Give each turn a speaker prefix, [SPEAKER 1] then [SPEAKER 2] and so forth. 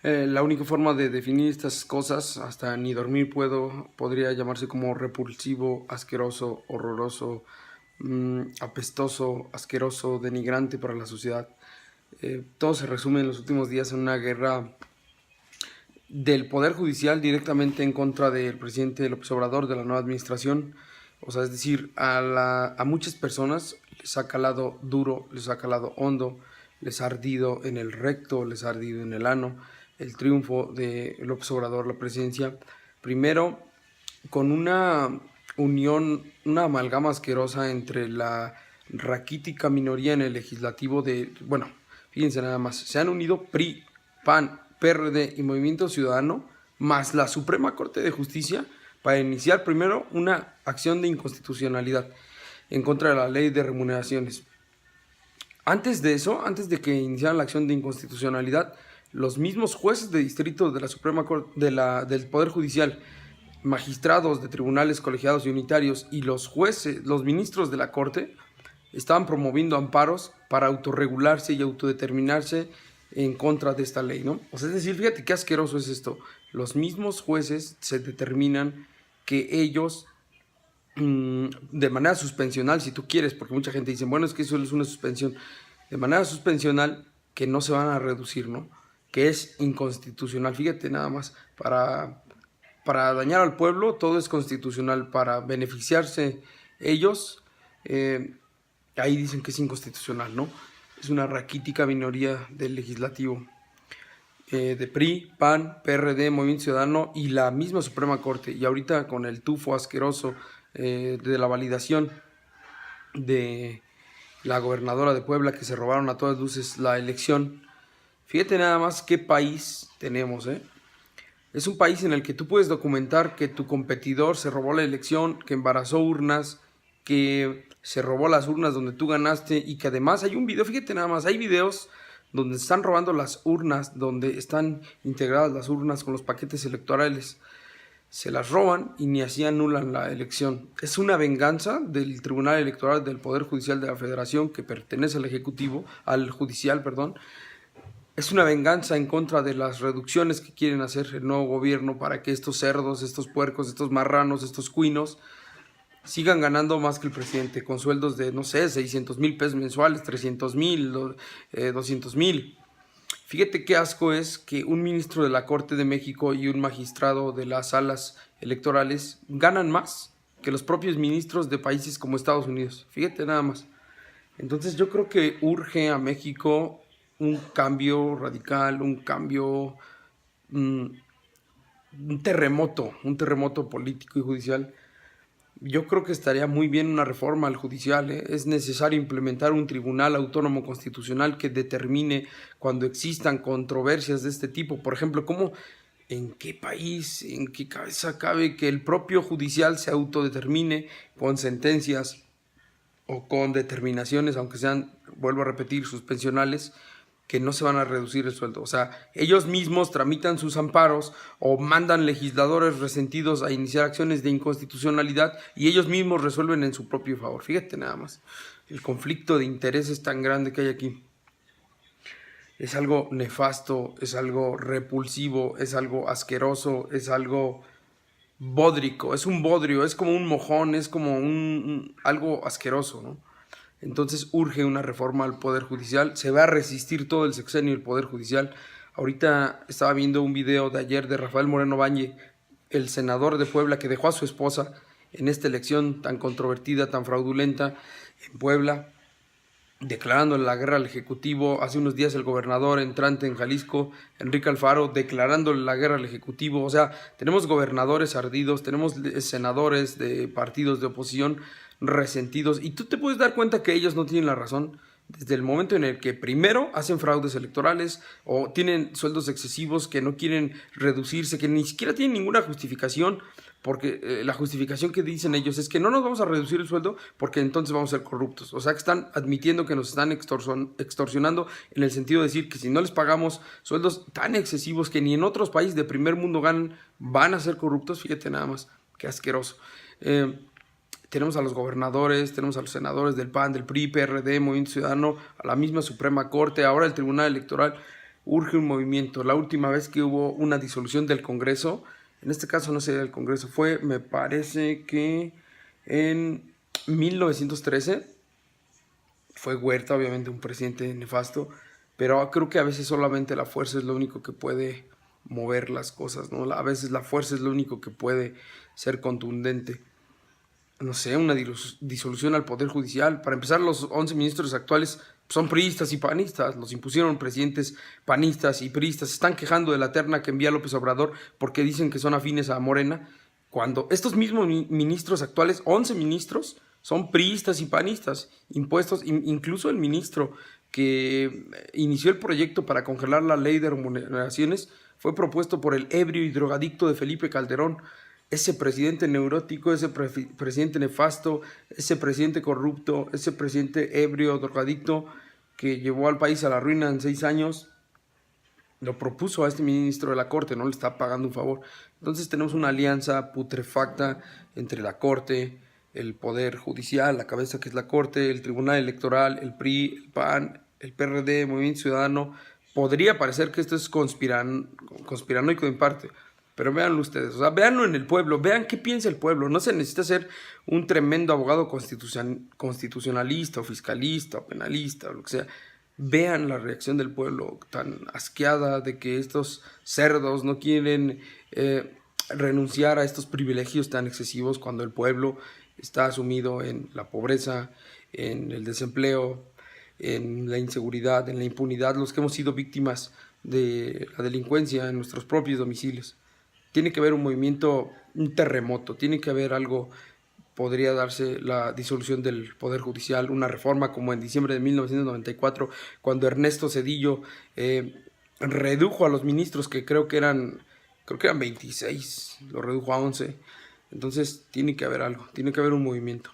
[SPEAKER 1] La única forma de definir estas cosas, hasta ni dormir puedo, podría llamarse como repulsivo, asqueroso, horroroso, apestoso, asqueroso, denigrante para la sociedad. Todo se resume en los últimos días en una guerra del Poder Judicial directamente en contra del presidente López Obrador, de la nueva administración. O sea, es decir, a muchas personas les ha calado duro, les ha calado hondo, les ha ardido en el recto, les ha ardido en el ano el triunfo de López Obrador, la presidencia. Primero, con una unión, una amalgama asquerosa entre la raquítica minoría en el legislativo de, bueno, fíjense nada más, se han unido PRI, PAN, PRD y Movimiento Ciudadano, más la Suprema Corte de Justicia, para iniciar primero una acción de inconstitucionalidad en contra de la ley de remuneraciones. Antes de eso, antes de que iniciaran la acción de inconstitucionalidad, los mismos jueces de distrito de la Suprema Corte, del Poder Judicial, magistrados de tribunales colegiados y unitarios y los jueces, los ministros de la Corte, estaban promoviendo amparos para autorregularse y autodeterminarse en contra de esta ley, ¿no? O sea, es decir, fíjate qué asqueroso es esto. Los mismos jueces se determinan que ellos, de manera suspensional, si tú quieres, porque mucha gente dice, bueno, es que eso es una suspensión, de manera suspensional, que no se van a reducir, ¿no? Que es inconstitucional. Fíjate nada más, para dañar al pueblo todo es constitucional, para beneficiarse ellos, ahí dicen que es inconstitucional, ¿no? Es una raquítica minoría del legislativo, de PRI, PAN, PRD, Movimiento Ciudadano y la misma Suprema Corte. Y ahorita con el tufo asqueroso de la validación de la gobernadora de Puebla, que se robaron a todas luces la elección. Fíjate nada más qué país tenemos, ¿eh? Es un país en el que tú puedes documentar que tu competidor se robó la elección, que embarazó urnas, que se robó las urnas donde tú ganaste y que además hay un video, fíjate nada más, hay videos donde están robando las urnas, donde están integradas las urnas con los paquetes electorales. Se las roban y ni así anulan la elección. Es una venganza del Tribunal Electoral del Poder Judicial de la Federación, que pertenece al Ejecutivo, al Judicial, perdón. Es una venganza en contra de las reducciones que quieren hacer el nuevo gobierno para que estos cerdos, estos puercos, estos marranos, estos cuinos sigan ganando más que el presidente, con sueldos de, no sé, 600,000 pesos mensuales, 300,000, 200,000. Fíjate qué asco es que un ministro de la Corte de México y un magistrado de las salas electorales ganan más que los propios ministros de países como Estados Unidos. Fíjate nada más. Entonces yo creo que urge a México un cambio radical, un cambio, mm, un terremoto político y judicial. Yo creo que estaría muy bien una reforma al judicial, ¿eh? Es necesario implementar un tribunal autónomo constitucional que determine cuando existan controversias de este tipo. Por ejemplo, en qué país, en qué cabeza cabe que el propio judicial se autodetermine con sentencias o con determinaciones, aunque sean, vuelvo a repetir, suspensionales, que no se van a reducir el sueldo. O sea, ellos mismos tramitan sus amparos o mandan legisladores resentidos a iniciar acciones de inconstitucionalidad y ellos mismos resuelven en su propio favor. Fíjate nada más, el conflicto de intereses tan grande que hay aquí. Es algo nefasto, es algo repulsivo, es algo asqueroso, es algo bódrico, es un bodrio, es como un mojón, es como algo asqueroso, ¿no? Entonces urge una reforma al Poder Judicial. Se va a resistir todo el sexenio del Poder Judicial. Ahorita estaba viendo un video de ayer de Rafael Moreno Valle, el senador de Puebla que dejó a su esposa en esta elección tan controvertida, tan fraudulenta en Puebla, declarando la guerra al Ejecutivo. Hace unos días el gobernador entrante en Jalisco, Enrique Alfaro, declarando la guerra al Ejecutivo. O sea, tenemos gobernadores ardidos, tenemos senadores de partidos de oposición resentidos, y tú te puedes dar cuenta que ellos no tienen la razón desde el momento en el que primero hacen fraudes electorales o tienen sueldos excesivos que no quieren reducirse, que ni siquiera tienen ninguna justificación, porque la justificación que dicen ellos es que no nos vamos a reducir el sueldo porque entonces vamos a ser corruptos. O sea, que están admitiendo que nos están extorsionando, en el sentido de decir que si no les pagamos sueldos tan excesivos que ni en otros países de primer mundo ganan, van a ser corruptos. Fíjate nada más, qué asqueroso. Tenemos a los gobernadores, tenemos a los senadores del PAN, del PRI, PRD, Movimiento Ciudadano, a la misma Suprema Corte, ahora el Tribunal Electoral. urge un movimiento. La última vez que hubo una disolución del Congreso, en este caso no sería del Congreso, fue, me parece que en 1913, fue Huerta, obviamente un presidente nefasto, pero creo que a veces solamente la fuerza es lo único que puede mover las cosas, ¿no? A veces la fuerza es lo único que puede ser contundente. No sé, una disolución al Poder Judicial. Para empezar, los 11 ministros actuales son priistas y panistas, los impusieron presidentes panistas y priistas. Se están quejando de la terna que envía López Obrador porque dicen que son afines a Morena, cuando estos mismos ministros actuales, 11 ministros, son priistas y panistas, impuestos, incluso el ministro que inició el proyecto para congelar la ley de remuneraciones fue propuesto por el ebrio y drogadicto de Felipe Calderón. Ese presidente neurótico, ese presidente nefasto, ese presidente corrupto, ese presidente ebrio, drogadicto, que llevó al país a la ruina en 6 años, lo propuso a este ministro de la Corte, no le está pagando un favor. Entonces tenemos una alianza putrefacta entre la Corte, el Poder Judicial, la cabeza que es la Corte, el Tribunal Electoral, el PRI, el PAN, el PRD, Movimiento Ciudadano. Podría parecer que esto es conspiranoico en parte, pero véanlo ustedes, o sea, véanlo en el pueblo, vean qué piensa el pueblo. No se necesita ser un tremendo abogado constitucionalista o fiscalista o penalista o lo que sea. Vean la reacción del pueblo tan asqueada de que estos cerdos no quieren renunciar a estos privilegios tan excesivos cuando el pueblo está sumido en la pobreza, en el desempleo, en la inseguridad, en la impunidad, los que hemos sido víctimas de la delincuencia en nuestros propios domicilios. Tiene que haber un movimiento, un terremoto, tiene que haber algo. Podría darse la disolución del Poder Judicial, una reforma como en diciembre de 1994, cuando Ernesto Zedillo redujo a los ministros, que creo que eran 26, lo redujo a 11. Entonces tiene que haber algo, tiene que haber un movimiento.